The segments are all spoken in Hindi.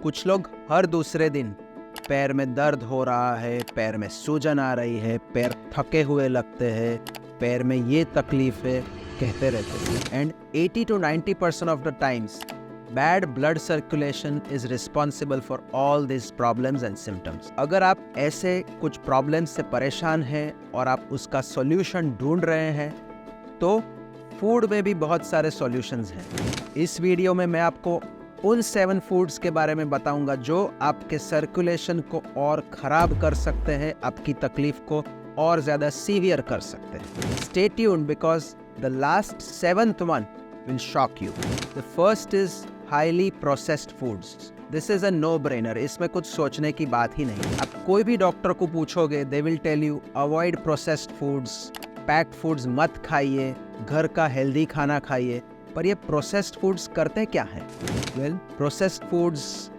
कुछ लोग हर दूसरे दिन पैर में दर्द हो रहा है, पैर में सूजन आ रही है, पैर थके हुए लगते हैं, पैर में ये तकलीफ है, कहते रहते हैं। And 80 to 90% of the times bad blood circulation is responsible for all this problems and symptoms. अगर आप ऐसे कुछ प्रॉब्लम्स से परेशान हैं और आप उसका सॉल्यूशन ढूंढ रहे हैं तो फूड में भी बहुत सारे सॉल्यूशंस हैं। इस वीडियो में मैं आपको उन 7 फूड्स के बारे में बताऊंगा जो आपके सर्कुलेशन को और ख़राब कर सकते हैं, आपकी तकलीफ को और ज़्यादा सीवियर कर सकते हैं। Stay tuned because the last 7th one will shock you. The first is highly processed foods. This is a no-brainer. इसमें कुछ सोचने की बात ही नहीं। आप कोई भी डॉक्टर को पूछोगे, they will tell you avoid processed foods, packed foods मत खाइए, घर का हेल्दी खाना खाइए। पर ये प्रोसेस्ड फूड्स करते क्या हैं? Well, processed foods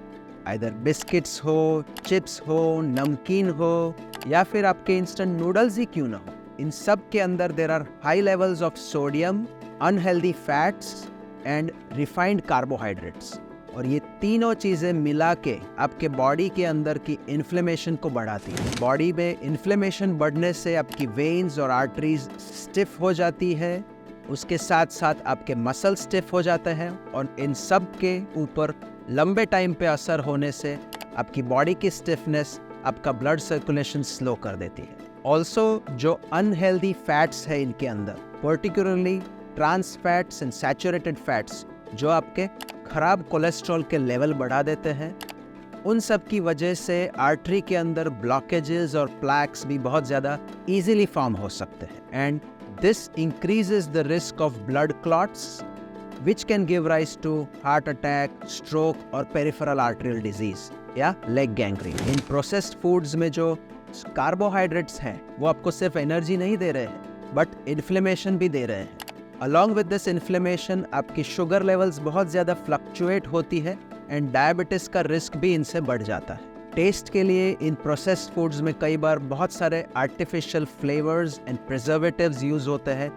either biscuits हो, चिप्स हो, नमकीन हो या फिर आपके इंस्टेंट नूडल्स ही क्यों ना हो, इन सब के अंदर there are high levels of sodium, unhealthy fats and refined carbohydrates. और ये तीनों चीज़ें मिला के आपके बॉडी के अंदर की इन्फ्लेमेशन को बढ़ाती है। बॉडी में इन्फ्लेमेशन बढ़ने से आपकी वेन्स और आर्टरीज स्टिफ हो जाती है, उसके साथ साथ आपके मसल स्टिफ हो जाते हैं और इन सब के ऊपर लंबे टाइम पे असर होने से आपकी बॉडी की स्टिफनेस आपका ब्लड सर्कुलेशन स्लो कर देती है। ऑल्सो जो अनहेल्दी फैट्स है इनके अंदर, particularly trans fats and saturated fats जो आपके खराब कोलेस्ट्रॉल के लेवल बढ़ा देते हैं, उन सब की वजह से आर्टरी के अंदर ब्लॉकेजेस और प्लैक्स भी बहुत ज़्यादा इजीली फॉर्म हो सकते हैं। And this increases the risk of blood clots which can give rise to heart attack, stroke or peripheral arterial disease या leg gangrene। इन processed foods में जो carbohydrates हैं वो आपको सिर्फ एनर्जी नहीं दे रहे हैं बट इन्फ्लेमेशन भी दे रहे हैं। Along with this inflammation आपकी शुगर लेवल्स बहुत ज़्यादा फ्लक्चुएट होती है एंड डायबिटीज़ का रिस्क भी इनसे बढ़ जाता है। टेस्ट के लिए इन प्रोसेस्ड फूड्स में कई बार बहुत सारे artificial flavours and preservatives use होते हैं,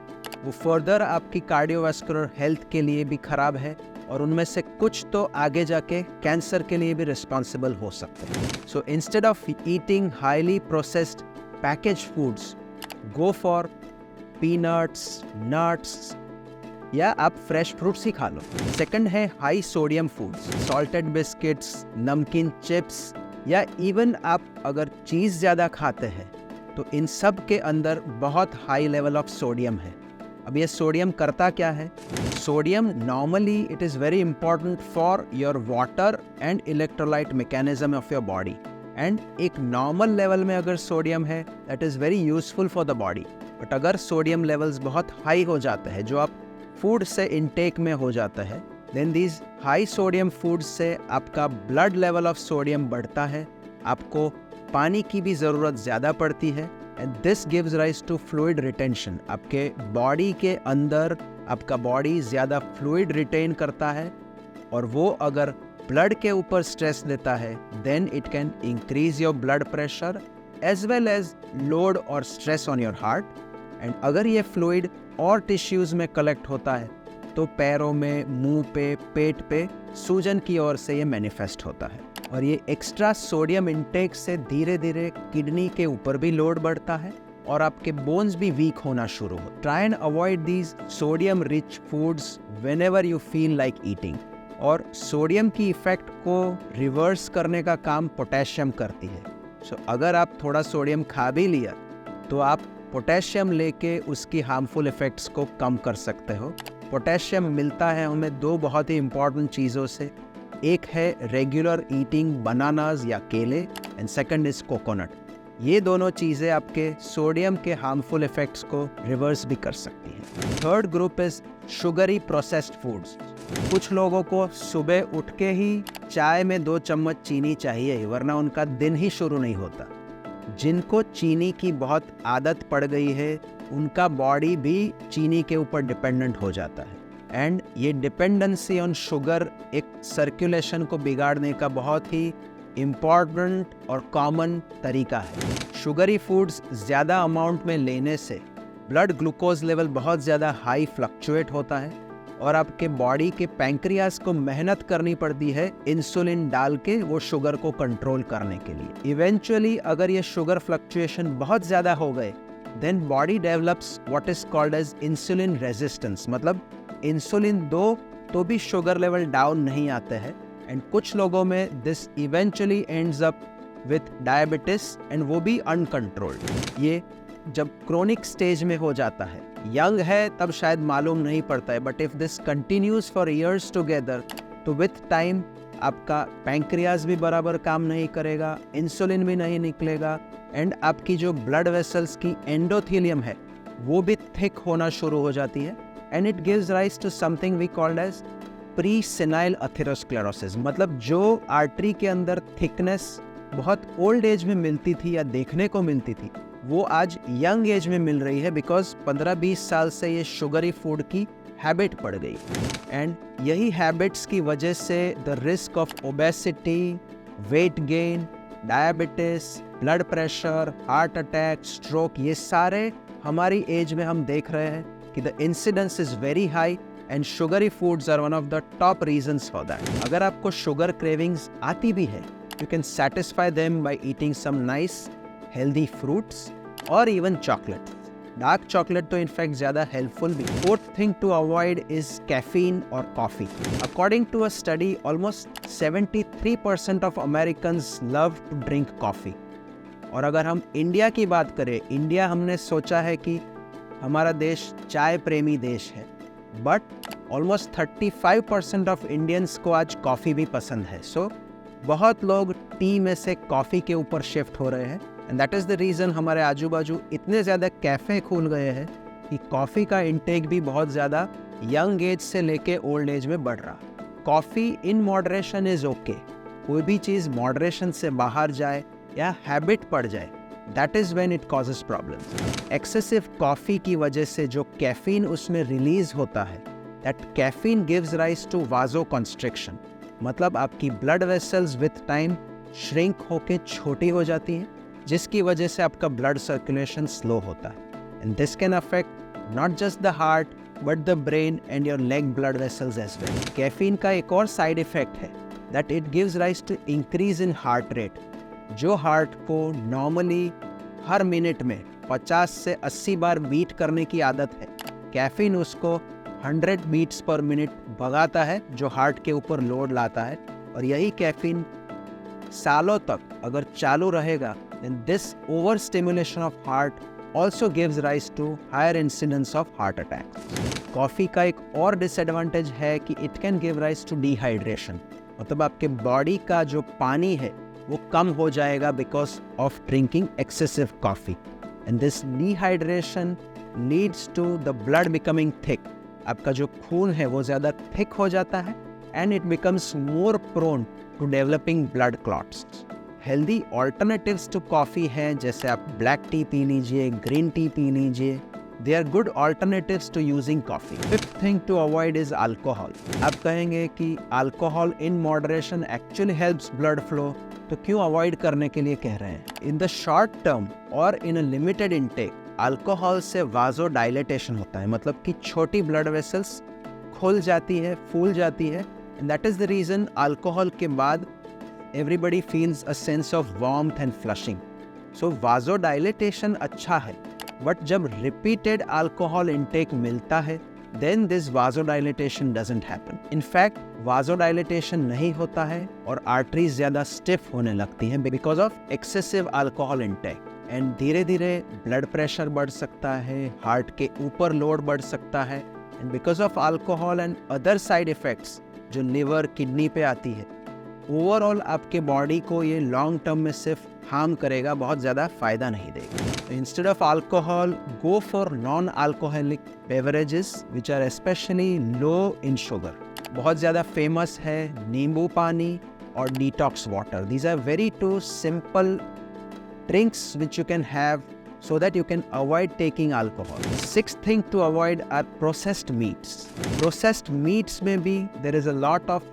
वो फर्दर आपकी कार्डियोवास्कुलर हेल्थ के लिए भी ख़राब है और उनमें से कुछ तो आगे जाके कैंसर के लिए भी रिस्पॉन्सिबल हो सकते हैं। So instead of eating highly processed package foods, go for peanuts, nuts या आप फ्रेश फ्रूट्स ही खा लो। सेकंड है high sodium foods, salted biscuits, नमकीन चिप्स या इवन आप अगर चीज़ ज़्यादा खाते हैं तो इन सब के अंदर बहुत हाई लेवल ऑफ सोडियम है। अब ये सोडियम करता क्या है? Sodium normally it is very important for your water and electrolyte mechanism of your body. And एक नॉर्मल लेवल में अगर सोडियम है that is very useful for the body. But अगर सोडियम लेवल्स बहुत हाई हो जाते हैं, जो आप फूड से इनटेक में हो जाता है, then these high sodium foods से आपका ब्लड लेवल ऑफ सोडियम बढ़ता है, आपको पानी की भी ज़रूरत ज़्यादा पड़ती है and this gives rise to fluid retention. आपके बॉडी के अंदर आपका बॉडी ज़्यादा फ्लूइड रिटेन करता है और वो अगर ब्लड के ऊपर स्ट्रेस देता है then it can increase your blood pressure as well as load और stress on your heart. And अगर ये फ्लूइड और टिश्यूज़ में कलेक्ट होता है तो पैरों में, मुंह पे, पेट पे सूजन की ओर से ये मैनिफेस्ट होता है। और ये एक्स्ट्रा सोडियम इंटेक से धीरे धीरे किडनी के ऊपर भी लोड बढ़ता है और आपके बोन्स भी वीक होना शुरू हो। Try and avoid these sodium rich foods whenever you feel like eating. और सोडियम की इफेक्ट को रिवर्स करने का काम पोटेशियम करती है। सो अगर आप थोड़ा सोडियम खा भी लिया तो आप पोटेशियम लेके उसकी हार्मफुल इफेक्ट्स को कम कर सकते हो। पोटेशियम मिलता है हमें 2 बहुत ही इम्पॉर्टेंट चीज़ों से, एक है रेगुलर ईटिंग बनानाज या केले एंड सेकंड इज कोकोनट। ये दोनों चीज़ें आपके सोडियम के हार्मफुल इफेक्ट्स को रिवर्स भी कर सकती हैं। Third group is sugary processed foods. कुछ लोगों को सुबह उठ के ही चाय में 2 चम्मच चीनी चाहिए वरना उनका दिन ही शुरू नहीं होता। जिनको चीनी की बहुत आदत पड़ गई है उनका बॉडी भी चीनी के ऊपर डिपेंडेंट हो जाता है एंड ये डिपेंडेंसी ऑन शुगर एक सर्कुलेशन को बिगाड़ने का बहुत ही इम्पॉर्टेंट और कॉमन तरीका है। शुगरी फूड्स ज़्यादा अमाउंट में लेने से ब्लड ग्लूकोज लेवल बहुत ज़्यादा हाई फ्लक्चुएट होता है और आपके बॉडी के पैंक्रियाज को मेहनत करनी पड़ती है इंसुलिन डाल के वो शुगर को कंट्रोल करने के लिए। इवेंचुअली अगर ये शुगर फ्लक्चुएशन बहुत ज़्यादा हो गए, then body develops what is called as insulin resistance, मतलब इंसुलिन दो तो भी शुगर लेवल डाउन नहीं आते हैं। एंड कुछ लोगों में this eventually ends up with diabetes, and वो भी अनकंट्रोल्ड। ये जब क्रोनिक स्टेज में हो जाता है, यंग है तब शायद मालूम नहीं पड़ता है, but if this continues for years together, तो विथ टाइम आपका पैंक्रियाज भी बराबर काम नहीं करेगा, इंसुलिन भी नहीं निकलेगा, एंड आपकी जो ब्लड वेसल्स की एंडोथेलियम है वो भी थिक होना शुरू हो जाती है, and it gives rise to something we called as pre senile atherosclerosis. मतलब जो आर्टरी के अंदर थिकनेस बहुत ओल्ड एज में मिलती थी या देखने को मिलती थी, वो आज यंग एज में मिल रही है, बिकॉज 15-20 साल से ये शुगरी फूड की हैबिट पड़ गई। एंड यही हैबिट्स की वजह से the risk of obesity, weight gain, diabetes, blood pressure, heart attack, stroke, ये सारे हमारी एज में हम देख रहे हैं कि the incidence is very high, and sugary foods are one of the top reasons for that. अगर आपको शुगर क्रेविंग्स आती भी है, you can satisfy them by eating some nice healthy fruits or even chocolate. Dark chocolate तो in fact ज़्यादा helpful भी। Fourth thing to avoid is caffeine or coffee. According to a study, almost 73% of Americans love to drink coffee. और अगर हम इंडिया की बात करें, इंडिया हमने सोचा है कि हमारा देश चाय प्रेमी देश है, बट ऑलमोस्ट 35% ऑफ इंडियंस को आज कॉफ़ी भी पसंद है। सो बहुत लोग टी में से कॉफ़ी के ऊपर शिफ्ट हो रहे हैं, and that is the reason हमारे आजू बाजू इतने ज़्यादा कैफ़े खुल गए हैं कि कॉफ़ी का इंटेक भी बहुत ज़्यादा यंग एज से लेके ओल्ड एज में बढ़ रहा। Coffee in moderation is okay. कोई भी चीज़ मॉडरेशन से बाहर जाए या हैबिट पड़ जाए, that is when it causes problems. Excessive coffee की वजह से जो कैफीन उसमें रिलीज होता है, that caffeine gives rise to vasoconstriction, मतलब आपकी blood vessels with time shrink होके छोटी हो जाती हैं, जिसकी वजह से आपका ब्लड सर्कुलेशन स्लो होता है, and this can affect not just the heart but the brain and your leg blood vessels as well. Caffeine का एक और साइड इफेक्ट है that it gives rise to increase in heart rate. जो हार्ट को नॉर्मली हर मिनट में 50 से 80 बार बीट करने की आदत है, कैफीन उसको 100 बीट्स पर मिनट भगाता है, जो हार्ट के ऊपर लोड लाता है। और यही कैफीन सालों तक अगर चालू रहेगा, then this overstimulation of heart also gives rise to higher incidence of heart attacks. Coffee का एक और डिसएडवांटेज है कि it can give rise to dehydration, मतलब आपके बॉडी का जो पानी है वो कम हो जाएगा because of drinking excessive coffee, and this dehydration leads to the blood becoming thick. आपका जो खून है वो ज़्यादा थिक हो जाता है, and it becomes more prone to developing blood clots. Healthy alternatives to coffee हैं, जैसे आप ब्लैक टी पी लीजिए, ग्रीन टी पी लीजिए, they are good alternatives to using coffee. Fifth thing to avoid is alcohol. आप कहेंगे कि alcohol in moderation actually helps blood flow, तो क्यों अवॉइड करने के लिए कह रहे हैं? इन द शॉर्ट टर्म और इन अ लिमिटेड इनटेक, अल्कोहल से वाजो डायलेटेशन होता है, मतलब कि छोटी ब्लड वेसल्स खुल जाती है, फूल जाती है, and that is the reason alcohol के बाद everybody feels a sense of warmth and flushing. So vasodilation अच्छा है, but जब repeated alcohol intake मिलता है, then this vasodilation doesn't happen. In fact, vasodilation नहीं होता है और arteries ज़्यादा stiff होने लगती हैं because of excessive alcohol intake. And धीरे धीरे blood pressure बढ़ सकता है, heart के ऊपर load बढ़ सकता है, and because of alcohol and other side effects जो liver, kidney पे आती है, ओवरऑल आपके बॉडी को ये लॉन्ग टर्म में सिर्फ हार्म करेगा, बहुत ज़्यादा फ़ायदा नहीं देगा। Instead of alcohol, go for non alcoholic beverages which are specially low in sugar. बहुत ज़्यादा फेमस है नींबू पानी और detox water. These are very too simple drinks which you can have so that you can avoid taking alcohol. Sixth thing to avoid are processed meats. Processed meats में भी there is a lot of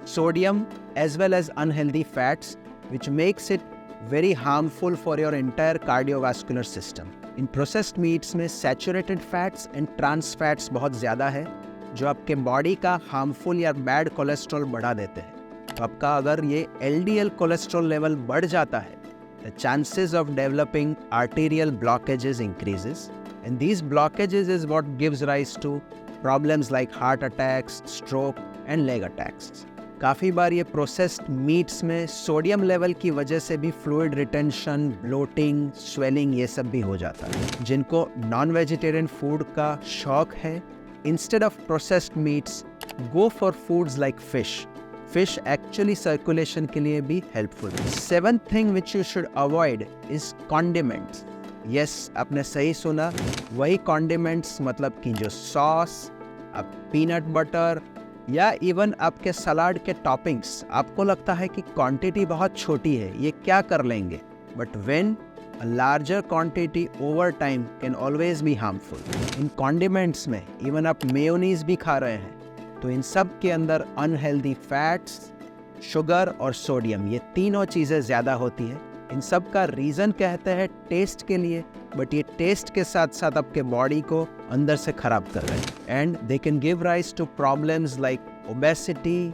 sodium as well as unhealthy fats which makes it very harmful for your entire cardiovascular system. In processed meats में saturated fats and trans fats बहुत ज़्यादा है, जो आपके बॉडी का हार्मफुल या बैड कोलेस्ट्रॉल बढ़ा देते हैं। तो आपका अगर ये LDL कोलेस्ट्रॉल लेवल बढ़ जाता है, the chances of developing arterial blockages increases, and these blockages is what gives rise to problems like heart attacks, stroke and leg attacks. काफ़ी बार ये प्रोसेस्ड मीट्स में सोडियम लेवल की वजह से भी फ्लूइड रिटेंशन, ब्लोटिंग, स्वेलिंग ये सब भी हो जाता है। जिनको नॉन वेजिटेरियन फूड का शौक है, instead of processed meets go for foods like fish. Fish actually circulation के लिए भी हेल्पफुल है। 7th thing which you should avoid is condiments. Yes, आपने सही सुना, वही कॉन्डिमेंट्स मतलब कि जो सॉस, अब पीनट बटर या इवन आपके सलाद के टॉपिंग्स, आपको लगता है कि क्वांटिटी बहुत छोटी है, ये क्या कर लेंगे, but when a larger quantity over time can always be harmful. In condiments में इवन आप मेयोनीज भी खा रहे हैं तो इन सब के अंदर अनहेल्दी फैट्स, शुगर और सोडियम, ये तीनों चीज़ें ज़्यादा होती है। इन सब का रीज़न कहते हैं टेस्ट के लिए, बट ये टेस्ट के साथ साथ आपके बॉडी को अंदर से खराब कर रहे हैं and they can give rise to problems like obesity,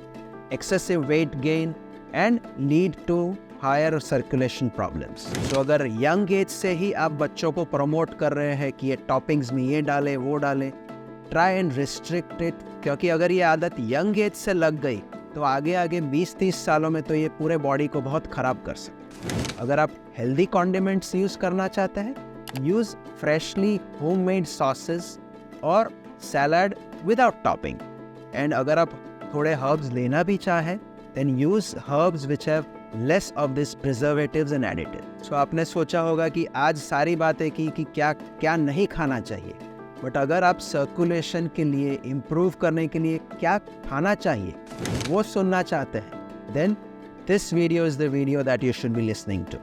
excessive weight gain and lead to higher circulation problems. तो अगर यंग एज से ही आप बच्चों को प्रमोट कर रहे हैं कि ये टॉपिंग्स में ये डालें वो डालें, ट्राई एंड रिस्ट्रिक्ट इट, क्योंकि अगर ये आदत यंग एज से लग गई तो आगे आगे 20-30 सालों में तो ये पूरे बॉडी को बहुत ख़राब कर सकते हैं। अगर आप हेल्दी कॉन्डिमेंट्स यूज़ करना चाहते हैं, use freshly homemade sauces और सैलड without topping। and अगर आप थोड़े herbs लेना भी चाहें, then use herbs which have less of these preservatives and additives। so आपने सोचा होगा कि आज सारी बातें की कि क्या क्या नहीं खाना चाहिए, बट अगर आप सर्कुलेशन के लिए, इम्प्रूव करने के लिए क्या खाना चाहिए वो सुनना चाहते हैं, then this video is the video that you should be listening to।